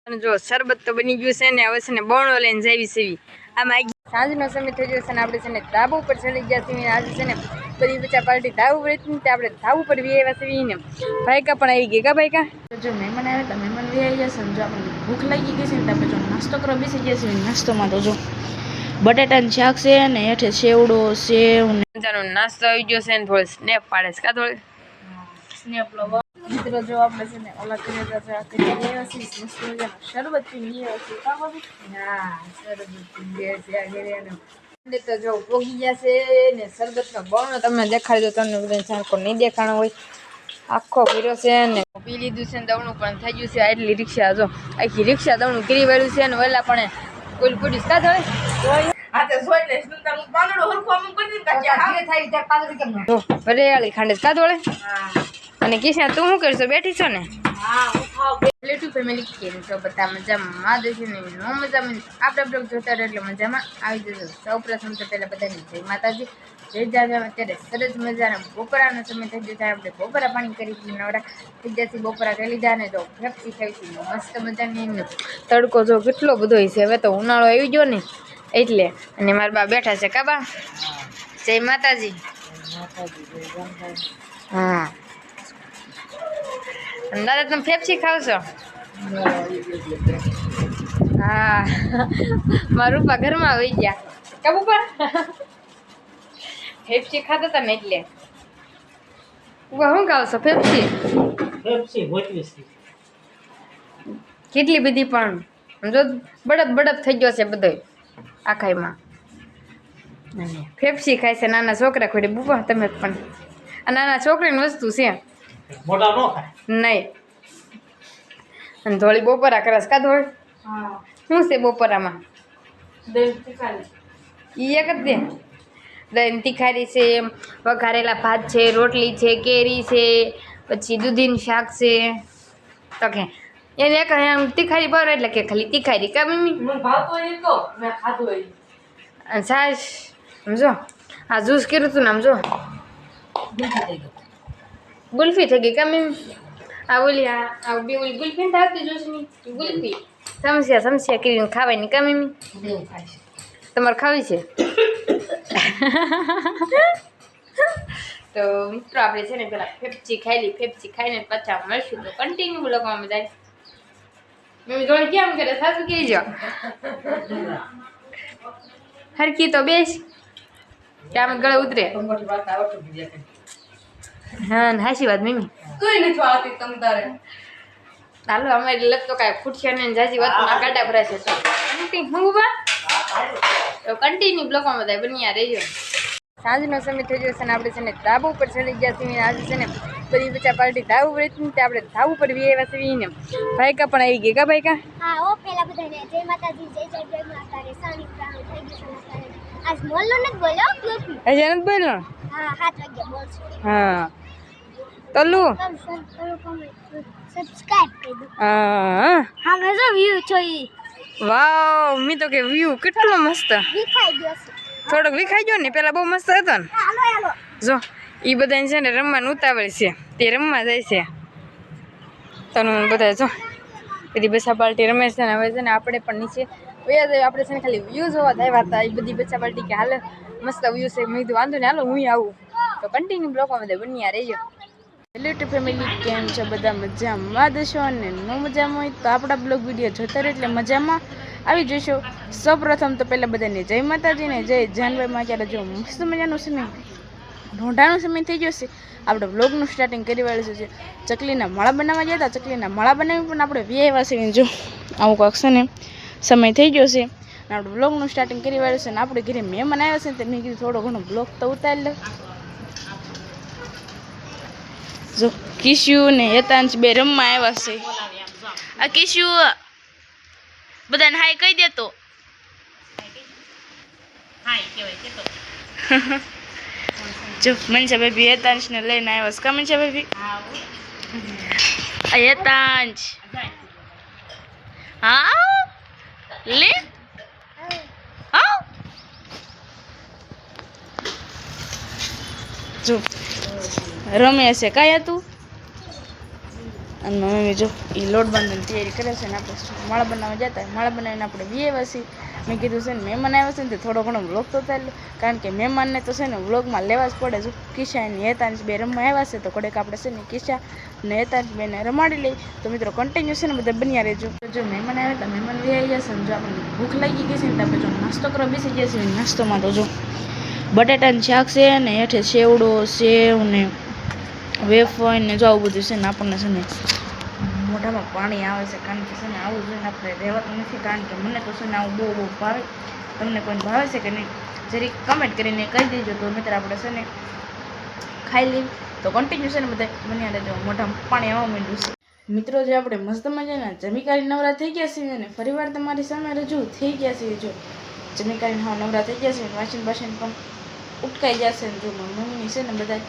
જો શરબત તો બની ગયું છે ને હવે છે ને બણો લઈને જાવી સેવી આમાં સાંજનો સમય થઈ ગયો છે ને આપણે છે ને ધાબા ઉપર ચડી ગયા છીએ આજે છે ને બધી બચ્ચા પાર્ટી ધાબા ઉપર હતી ને આપણે ધાબા ઉપર વી આવ્યા છીએ ને ભાઈકા પણ આવી ગઈ કા ભાઈકા જો મહેમાન આવ્યા હતા મહેમાન વી આવી ગયા છે જો આપણે ભૂખ લાગી ગઈ છે ને આપણે જો નાસ્તો કરવા બેસી ગયા છીએ નાસ્તોમાં તો જો બટાટાનું શાક છે ને હેઠે સેવડો સેવ ને મજાનો નાસ્તો આવી ગયો છે ને થોડી સ્નેપ પાડે છે કા થોડી સ્નેપ લો મિત્રો જો આપણે છે ને ઓલા કરી રહ્યા છે મસ્ત મજાનો શરબત પી લઈએ છીએ કા ભાભી હા શરબત પીએ છે આ ગેરિયાનો તો જો પોગી ગયા છે ને શરબતનો બણો તમને દેખાડજો તમને બધાને ચારકો નહીં દેખાણો હોય આખો પીરો છે ને પી લીધું છે ને દવણું પણ થઈ ગયું છે એટલી રિક્ષા જો આખી રિક્ષા દવણું કરી વાળ્યું છે ને વેલા પણ કોઈ પૂડીશ કા થોડી ભરેયાળી ખાંડે કા થોડે અને કિસ્યા તું શું કરશો બેઠી છો ને પ્લેટુ ફેમિલી કેમ છો બધા મજામાં દેશે ને નો મજામાં આપણે બ્લોગ જોતા રહે એટલે મજામાં આવી જજો સૌ પ્રથમ તો પહેલાં બધાની જય માતાજી જય જાજા અત્યારે સરસ મજાના બપોરાનો સમય થઈ જતા આપણે બપોરા પાણી કરી નવરા થઈ જશે બપોરા કરી લીધા ને તો ફેફસી ખાઈશું મસ્ત મજાની તડકો જો કેટલો બધો છે હવે તો ઉનાળો આવી ગયો ને એટલે અને મારા બા બેઠા છે કાબા જય માતાજી હા દાદા તમે ફેફસી ખાવશો હા મારા રૂપા ઘરમાં આવી ગયા કબુ પર ફેફસી ખાતા હતા ને એટલે શું ખાવશો ફેફસી કેટલી બધી પણ જો બળદ બળદ થઈ ગયો છે બધો આખાઈમાં ફેફસી ખાય છે નાના છોકરા ખોડી બુપા તમે પણ આ નાના છોકરીની વસ્તુ છે મોટા નો ખાય નહીં અને થોડી બપોરા કરસ કા થોડી શું છે બપોરામાં ઈ એક જ દે દહીં તીખારી છે વઘારેલા ભાત છે રોટલી છે કેરી છે પછી દૂધીનું શાક છે તો કે એને એક તીખારી ભાવે એટલે કે ખાલી તીખારી કા મમ્મી છાશ સમજો આ જ્યુસ કર્યું હતું ને આમ જો ગુલ્ફી થઈ ગઈ કા મમ્મી આ ઓલી આ બે ઓલી ગુલ્ફી થતી જોશની ગુલ્ફી સમસ્યા કરીને ખાવાની કા મમ્મી તમારે ખાવી છે તો મિત્રો આપણે છે ને પેલા ફેફસી ખાઈ ફેફસી ખાઈને પાછા મળશું તો કન્ટિન્યુ બ્લોગમાં જાય મમ્મી જોડે કેમ કરે સાસુ કહી જાઓ હરકી તો બેસ ત્યાં ગળે ઉતરે હા હાસી વાત મમ્મી હાલો અમારી લગ તો કાંઈ ફૂટશે ને જાજી વાતમાં ગાડા ભરાય છે હું બા તો કન્ટિન્યુ બ્લોગમાં બધા બન્યા રહેજો સાંજનો સમય થઈ ગયો છે ને આપણે છે ને ધાબા ઉપર ચડી ગયા છીએ આજે છે ને બધી બચ્ચા પાર્ટી ધાબા ઉપર હતી ને આપણે ધાબા ઉપર વી આવ્યા છીએ ને ભાઈકા પણ આવી ગઈ કા ભાઈકા હા ઓ પેલા બધાને જય માતાજી જય જય માતા રે સાની પ્રાણ થઈ ગયું છે આજ મોલ્લો ને બોલ્યો ગ્રુપી હજી નથી બોલ્યો હા 7 વાગે બોલશું હા તલ્લુ સબસ્ક્રાઇબ કરી દો હા હા મેં જો વ્યૂ જોઈ વાવ મી તો કે વ્યૂ કેટલો મસ્ત વિખાઈ ગયો છે થોડોક વિખાઈ ગયો ને પેલા બહુ મસ્ત હતો ને હાલો હાલો જો એ બધાને છે ને રમવાનું ઉતાવળ છે તે રમવા જાય છે તનુ બધા જો બધી બચ્ચા પાર્ટી રમે છે ને હવે છે ને આપણે પણ નીચે વયા જાય આપણે છે ને ખાલી વ્યૂ જોવા આવ્યા હતા એ બધી બચ્ચા પાર્ટી કે હાલ મસ્ત વ્યૂ છે મેં કીધું વાંધો ને હાલો હું આવું તો કન્ટિન્યુ બ્લોગમાં બધા બન્યા રહેજો હેલો ફેમિલી કેમ છે બધા મજામાં દેશો અને નો મજામાં હોય તો આપણા બ્લોગ વિડીયો જોતા રહે એટલે મજામાં આવી જશો સૌપ્રથમ તો પહેલાં બધાને જય માતાજી ને જય જાનભાઈમાં અત્યારે જો મસ્ત મજાનો સમય ઢોંઢાનો સમય થઈ ગયો છે આપણે બ્લોગનું સ્ટાર્ટિંગ કરી વાળું છે ચકલીના માળા બનાવવા ગયા હતા ચકલીના માળા બનાવી પણ આપણે વ્યાવ્યા છે જો આવું કાંક છે ને સમય થઈ ગયો છે અને આપણે બ્લોગનું સ્ટાર્ટિંગ કરી વાળું છે ને આપણે ઘરે મહેમાન આવ્યા છે ને તો મેં કીધું થોડો ઘણો બ્લોગ તો ઉતારી લે જો કિશુ ને હેતાંશ બે રમવા આવ્યા છે આ કિશુ બધાને હાય કહી દેતો જો મનસા બેબી હેતાંશ ને લઈને આવ્યા છે કા મનસા બેબી આ હેતાંશ હા લે હા જો રમે છે કાયા તું અને મમ્મી જો એ લોટ બાંધવાની તૈયારી કરે છે ને આપણે માળા બનાવવા જતા માળા બનાવીને આપણે વીએ છીએ. મેં કીધું છે ને મહેમાન આવ્યા છે ને તે થોડો ઘણો વ્લોગ તો થાય, કારણ કે મહેમાનને તો છે ને વ્લોગમાં લેવા જ પડે. જો કિસ્સા એની હેતાંશ બે રમવા આવ્યા છે તો કડેક આપણે છે ને કિસ્સા ને હેતાંશ બેને રમાડી લઈ. તો મિત્રો કન્ટિન્યુ છે ને બધા બન્યા રહેજો. જો મહેમાન આવ્યા હતા, મહેમાન વી આવી જશે ને જો આપણને ભૂખ લાગી ગઈ છે ને તો આપણે જો નાસ્તો કરવા બેસી ગયા છીએ. નાસ્તોમાં તો જો બટાટાનું શાક છે ને હેઠે સેવડો સેવ ને વેફર ને જો આવું બધું છે ને આપણને છે ને મોઢામાં પાણી આવે છે, કારણ કે છે ને આવું જોઈને આપણે રહેવાતું નથી. કારણ કે મને તો છે ને આવું બહુ ભાવે. તમને કોઈને ભાવે છે કે નહીં જરીક કમેન્ટ કરીને કહી દેજો. તો મિત્ર આપણે છે ને ખાઈ લઈએ. તો કન્ટિન્યુ છે ને બધા બન્યા રહેજો. મોઢામાં પાણી આવવા માંડ્યું છે. મિત્રો જે આપણે મસ્ત મજાના જમીકારી નવરા થઈ ગયા છીએ ને ફરીવાર તમારી સામે રજૂ થઈ ગયા છીએ. જો જમીકારી હા નવરા થઈ ગયા છે, વાસણ બાસણ પણ ઉટકાઈ જશે ને જો મમ્મીની છે ને બધા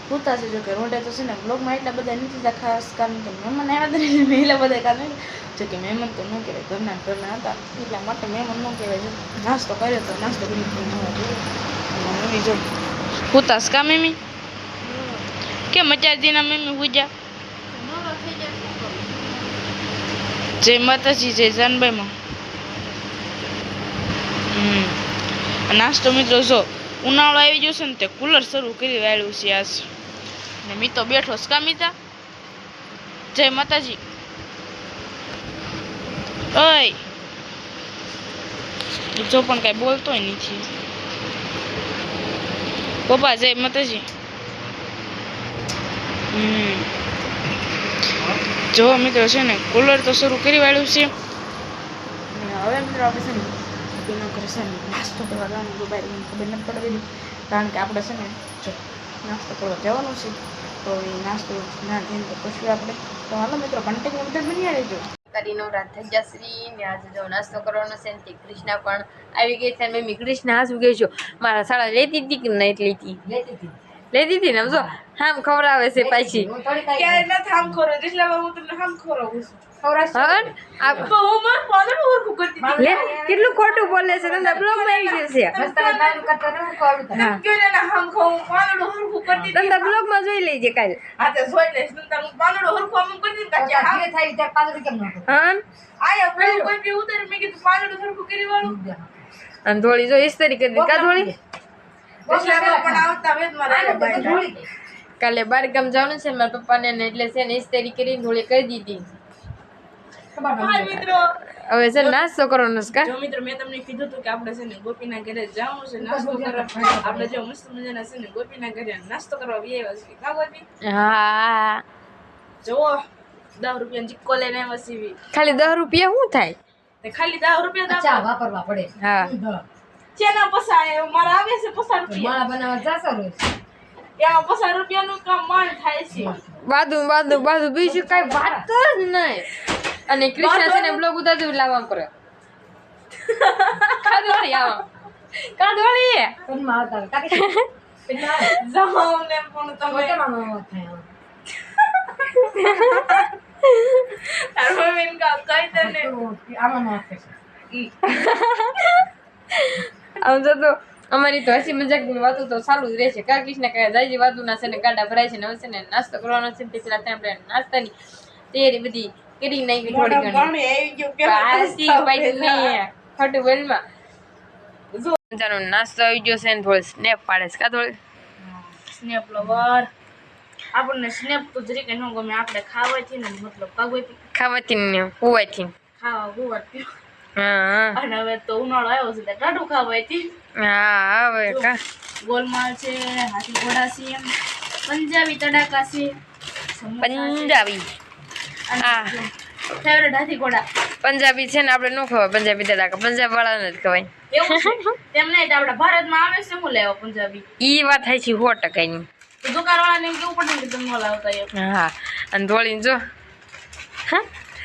પૂતા છે. જો કે રોડે તો છે ને બ્લોગમાં એટલા બધા નથી થતા, ખાસ કારણ કે મહેમાન આવ્યા હતા ને પહેલાં બધા કારણ જો કે મહેમાન તો ન કહેવાય, ઘરના હતા એટલા માટે મહેમાન ન કહેવાય. જો નાસ્તો કર્યો તો નાસ્તો કરી મમ્મી જો પૂતાસ કા મમ્મી કેમ મચારદીના મમ્મી પૂજા જય માતાજી જય જાનભાઈમાં. નાસ્તો મિત્રો જો ઉનાળો આવી જશે ને તે કુલર શરૂ કરી વાળ્યું છે આજ ને મીતો બેઠો છે કા મીતા જય માતાજી. ઓય જો પણ કઈ બોલતોય નથી. પપ્પા જય માતાજી. જો મિત્રો છે ને કુલર તો શરૂ કરી વાળ્યું છે. હવે મિત્રો આપણે છે ને કરે છે ને નાસ્તો કરવા જવાનું બહાર ખબર નથી પડવી, કારણ કે આપણે છે ને જો નાસ્તો કરવા જવાનું છે. તો એ નાસ્તો ના થઈને તો પછી આપણે તો હાલો મિત્રો કન્ટિન્યુ બધા બન્યા રહેજો. કરીને રાત થઈ જશે ને આજે જો નાસ્તો કરવાનો છે ને કૃષ્ણા પણ આવી ગઈ છે. મમ્મી કૃષ્ણા હાસુ ગઈ છો મારા શાળા લેતી હતી કે નહીં લેતી હતી ને જો હામ ખવડાવે છે પાછી ક્યારે ન થામ ખોરો જેટલા હું તમને હામ ખોરાવું છું. લે કેટલું ખોટું બોલે છે, તમને બ્લોગમાં આવી જશે. તમને બ્લોગમાં જોઈ લેજે કાલે. અને થોડી જો ઇસ્ત્રી કરી કા થોડી કાલે બાર ગામ જવાનું છે મારા પપ્પાને ને એટલે છે ને ઇસ્ત્રી કરીને થોડી કરી દીધી. હવે છે નાસ્તો કરવાનો છે કા મિત્રો મેં તમને કીધું હતું કે આપણે છે ને ગોપીના ઘરે જવાનું છે નાસ્તો કરવા. આપણે જો મસ્ત મજાના છે ને ગોપીના ઘરે નાસ્તો કરવા બી આવ્યા છીએ કા ગોપી. હા જો 10 રૂપિયાનો ચીક્કો લઈને આવ્યા છીએ. ખાલી 10 રૂપિયા શું થાય? ખાલી 10 રૂપિયા વાપરવા પડે. હા ચેના પસાય મારા આવે છે 50 રૂપિયા માળા બનાવવા જાસો રોજ એમાં 50 રૂપિયાનું કામ માંડ થાય છે. બાદુ બીજું કઈ વાત જ નહીં. અને કૃષ્ણ છે ને બ્લોગ ઉતારતું લાવવા પડે. કાદોળી આવા કાદોળી કોનમાં આવતા કાકી જામને પણ તમે અરવિંદ કા કઈ તને આમાં આવશે. આમ તો અમારી તો હસી મજાકની વાતો તો ચાલુ જ રહેશે. કા કૃષ્ણ કહે જાજી વાતુના છે ને ગાડા ભરાય છે ને હવે છે ને નાસ્તો કરવાનો છે ને પેલા આપણે નાસ્તાની તૈયારી બધી કરી નાખી થોડી ઘણી ખોટું બોલમાં મજાનો નાસ્તો આવી ગયો છે ને થોડી સ્નેપ પાડે છે કા થોડી સ્નેપ લવર. આપણને સ્નેપ તો જરીકે ન ગમે, આપણે ખાવાથી ને મતલબ ખાવાથી ને હોવાથી ખાવા હોવાથી. હા અને હવે તો ઉનાળો આવ્યો છે એટલે ટાઢું ખાવાથી. હા હવે કા ગોલમાલ છે, હાથી ઘોડા છે, પંજાબી તડાકા છે, પંજાબી હા ફેવરેટ હાથી ઘોડા પંજાબી છે ને આપણે ન ખવાય. પંજાબી તડાકા પંજાબ વાળાને જ ખવાય. એવું છે તેમ નહીં આપણા ભારતમાં આવે છે શું લેવા પંજાબી ઈ વાત થાય છે 100% ની. તો દુકાનવાળાને કેવું પડે કે તમે લાવતા એમ. હા અને ધોળી જો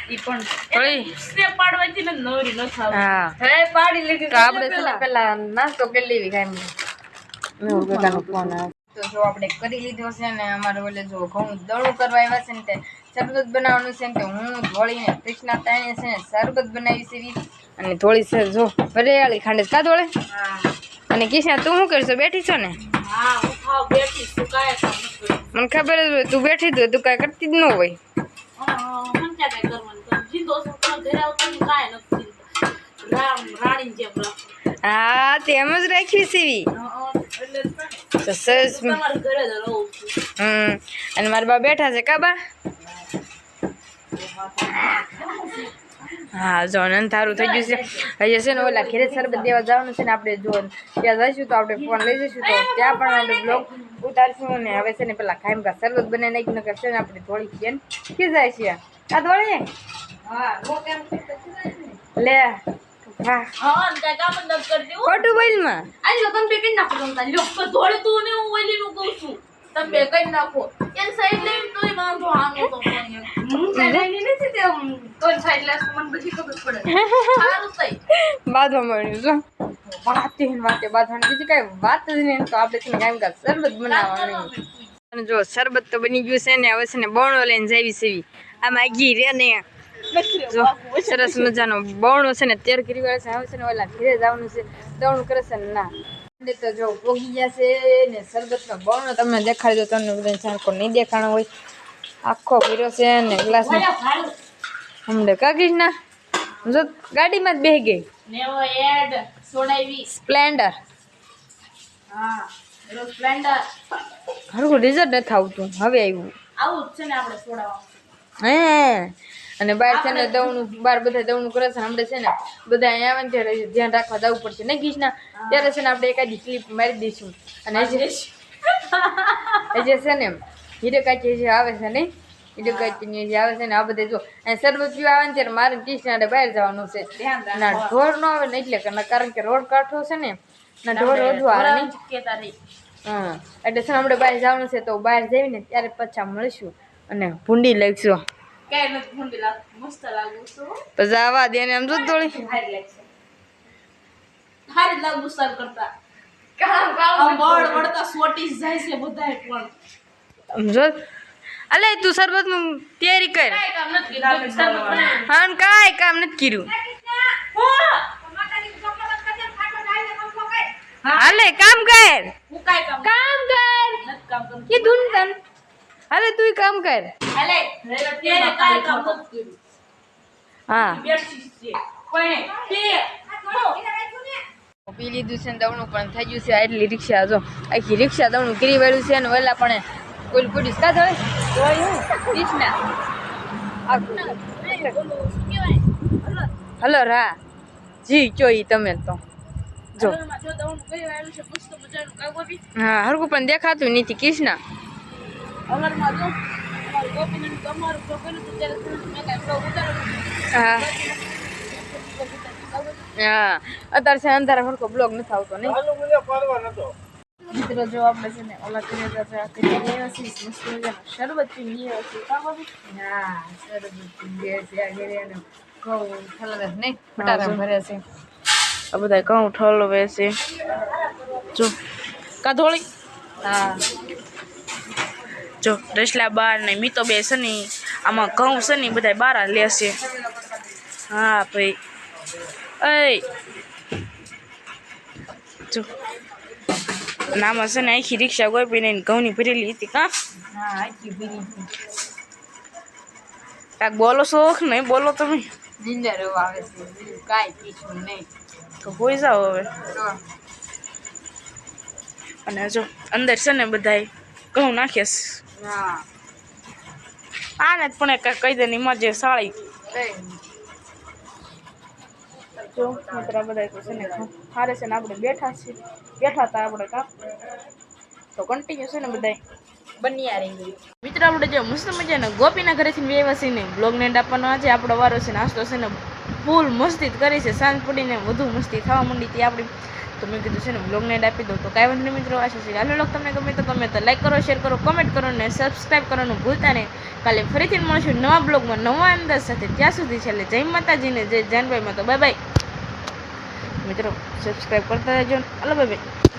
ઈ પણ થોડી સ્નેપ પાડવાથી ને નવરી ન થાવ. હા હે પાડી લીધી તો આપણે છે ને પેલા નાસ્તો કરી લેવી કાંઈ મેં કાકાનો ફોન આવ્યો તો જો આપણે કરી લીધો છે ને અમારે ઓલે જો ઘઉં દળું કરવા આવ્યા છે ને તે શરબત બનાવવાનું છે ને તે હું ધોળીને કૃષ્ણા તાણે છે ને શરબત બનાવી છે અને થોડી છે જો વરિયાળી ખાંડે કા ધોળે. અને કિશા તું શું કરશો બેઠી છો ને? હા હું ખાવ બેઠી છું કાય કામ નથી. મને ખબર જ હોય તું બેઠી જ હોય તું કાંઈ કરતી જ ન હોય. હા તેમ જ રાખી સીવી તો સરસ અને મારા બા બેઠા છે કાબા હા જો અનંત સારું થઈ ગયું છે હજી છે ને ઓલા ઘેરે શરબત દેવા જવાનું છે ને આપણે જો ત્યાં જઈશું તો આપણે ફોન લઈ જઈશું તો ત્યાં પણ આપણે બ્લોગ ઉતારશું ને હવે છે ને પેલા ખાઈમ કા શરબત બનાવી નાખી નકર છે ને આપણે થોડી બેન ખીજાય છે આ દોડે લે હા ખોટું બોલમાં બાંધવા મળ્યું વાતે બાંધવાની બીજી કઈ વાત જ નહીં તો આપણે છે ને કાંઈ કા શરબત બનાવવાનું અને જો શરબત તો બની ગયું છે ને હવે છે ને બણો લઈને જાવી સેવી આમાં ઘી રે ને જો સરસ મજાનો બણો છે ને તેર કરી વાળે છે હવે છે ને ઓલા ઘીરે જવાનું છે દવણું કરે છે ને ના તો જો પોગી ગયા છે ને શરબતનો બણો તમને દેખાડજો તમને બધા ચારકો નહીં દેખાણો હોય આખો પીરો છે ને ગ્લાસમાં હમણાં કાગીશ ના જો ગાડીમાં જ બેસી ગઈ સ્પ્લેન્ડર હરખું રિઝલ્ટ નથી આવતું હવે આવ્યું હે અને બહાર છે ને દવણું બહાર બધા દવણું કરે છે ને આપણે છે ને બધા અહીંયા આવે ને ત્યારે ધ્યાન રાખવા જવું પડશે ને ગીશના ત્યારે છે ને આપણે એકાદી ક્લિપ મારી દઈશું અને જે છે ને હીરો કાચી જે આવે છે ને હીરો કાચી જે આવે છે ને આ બધા જો અને શરબત પીવા આવે ને ત્યારે મારે ટીસના બહાર જવાનું છે ના ઢોર ન આવે ને એટલે કારણ કે રોડ કાઠો છે ને ના ઢોર વધુ આવે નહીં હા એટલે છે ને આપણે બહાર જવાનું છે તો બહાર જઈને ત્યારે પાછા મળીશું અને ભૂંડી લઈશું પછી આવા દે ને આમ જો થોડી સમજો અલે તું શરબત નું તૈયારી કર હા કાંઈ કામ નથી કર્યું હાલે કામ કર કામ કર કીધું ને તને હાલે તું કામ કર હા પી લીધું છે ને દવણું પણ થઈ ગયું છે એટલી રિક્ષા જો આખી રિક્ષા દવણું કરી વાળ્યું છે ને વેલા પણ કોઈ પોલીસ કા થડે હલો રા જી ચોઈ તમે તો જો હા હરકું પણ દેખાતું નથી કૃષ્ણ હા હા અત્યારે છે અંધારા હરકો બ્લોગ નથી આવતો નહીં મિત્રો જો આપણે છે ને ઓલા કરી શરબત પી હા શરબત પી છે ઘઉં ઠલવે નહીં ફટાકા ભરે છે આ બધા ઘઉં ઠલવે છે જો કાધોળી હા જો રસલા બાર ને મીતો બે છે ને આમાં ઘઉં છે ને બધા બારા લેશે હા ભાઈ એ જો નામાં છે ને આખી રિક્ષા ગોપીને ઘઉંની ભરેલી હતી કા હા આખી ભરી કાંક બોલો શોખ નહીં બોલો તમે નિંદર આવે છે કાંઈ કીધું નહીં તો હોઈ જાઓ હવે તો અને જો અંદર છે ને બધાય ઘઉં નાખે હા આને જ પણ કાંઈક કહી દે ને એમાં જે સાળી જો મિત્ર બધા છે ને હારે છે ને આપણે બેઠા હતા આપણે કામ તો કન્ટિન્યુ છે ને બધા બન્યા રહી મિત્ર આપણે જે મસ્ત મજાના ગોપીના ઘરેથી વ્યવહાર છે ને બ્લોગને એન્ડ આપવાનો આજે આપણો વારો છે નાસ્તો છે ને ફૂલ મસ્તી જ કરી છે સાંજ પડીને વધુ મસ્તી થવા માંડી હતી આપણી તો મેં કીધું છે ને બ્લોગને એન્ડ આપી દઉં તો કાંઈ વાંધો નહીં મિત્રો આશા છે હાલો લોક તમને ગમે તો લાઈક કરો શેર કરો કોમેન્ટ કરો ને સબસ્ક્રાઈબ કરવાનું ભૂલતા નહીં કાલે ફરીથી મળશું નવા બ્લોગમાં નવા અંદાજ સાથે ત્યાં સુધી છેલ્લે જય માતાજીને જય જાનભાઈમાં તો બાય બાય મિત્રો સબસ્ક્રાઈબ કરતા રહેજો હાલો બાય બાય